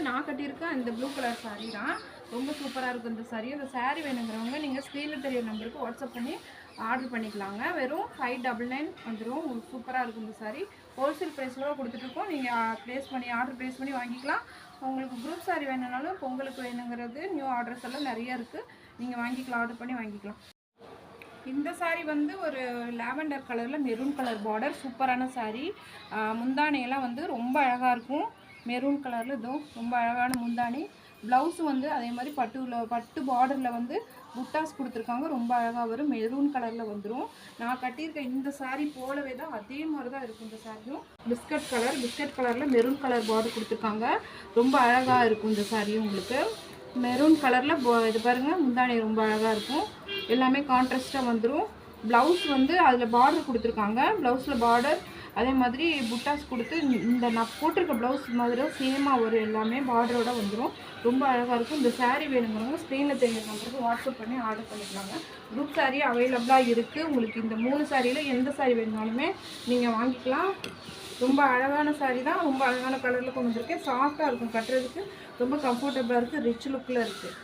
நான் கட்டியிருக்கேன் இந்த ப்ளூ கலர் சாரீ தான். ரொம்ப சூப்பராக இருக்கும் இந்த சாரீ. இந்த சாரீ வேணுங்கிறவங்க நீங்கள் ஸ்க்ரீனில் தெரிய நம்பருக்கு வாட்ஸ்அப் பண்ணி ஆர்டர் பண்ணிக்கலாங்க. வெறும் 599 வந்துடும். உங்களுக்கு சூப்பராக இருக்கும் இந்த சாரீ. ஹோல்சேல் ப்ரைஸில் கொடுத்துட்ருக்கோம். நீங்கள் ஆர்டர் ப்ளேஸ் பண்ணி வாங்கிக்கலாம். உங்களுக்கு குரூப் சாரீ வேணுனாலும் பொங்கலுக்கு வேணுங்கிறது நியூ ஆர்டர்ஸ் எல்லாம் நிறையா இருக்குது. நீங்கள் வாங்கிக்கலாம், ஆர்டர் பண்ணி வாங்கிக்கலாம். இந்த சாரீ வந்து ஒரு லாவெண்டர் கலரில் மெரூன் கலர் பார்டர், சூப்பரான சாரீ. முந்தானையெல்லாம் வந்து ரொம்ப அழகாக இருக்கும். மெரூன் கலரில் இதுவும் ரொம்ப அழகான முந்தானி. ப்ளவுஸு வந்து அதே மாதிரி பட்டு பார்டரில் வந்து புட்டாஸ் கொடுத்துருக்காங்க. ரொம்ப அழகாக வரும். மெரூன் கலரில் வந்துடும். நான் கட்டியிருக்க இந்த சாரீ போலவே தான் அதே மாதிரி தான் இருக்கும் இந்த சாரியும். பிஸ்கட் கலரில் மெரூன் கலர் பார்டர் கொடுத்துருக்காங்க. ரொம்ப அழகாக இருக்கும் இந்த சாரியும். உங்களுக்கு மெரூன் கலரில் இது பாருங்கள், முந்தானி ரொம்ப அழகாக இருக்கும். எல்லாமே கான்ட்ராஸ்ட்டாக வந்துடும். ப்ளவுஸ் வந்து அதில் பார்டர் கொடுத்துருக்காங்க. ப்ளவுஸில் பார்டர் அதே மாதிரி புட்டாஸ் கொடுத்து இந்த நான் போட்டிருக்க ப்ளவுஸ் மாதிரி சேமாக வரும். எல்லாமே பார்டரோட வந்துடும். ரொம்ப அழகாக இருக்கும். இந்த சாரீ வேணுங்கிறவங்க ஸ்க்ரீனில் தெரிய நம்பருக்கு வாட்ஸ்அப் பண்ணி ஆர்டர் பண்ணிக்கலாங்க. குரூப் சாரீ அவைலபிளாக இருக்குது. உங்களுக்கு இந்த 3 சாரியில் எந்த சாரீ வேணுனாலுமே நீங்கள் வாங்கிக்கலாம். ரொம்ப அழகான சாரீ தான். ரொம்ப அழகான கலரில் கொண்டு வந்திருக்கேன். சாஃப்டாக இருக்கும், கட்டுறதுக்கு ரொம்ப கம்ஃபர்டபுளாக இருக்குது. ரிச் லுக்கில் இருக்குது.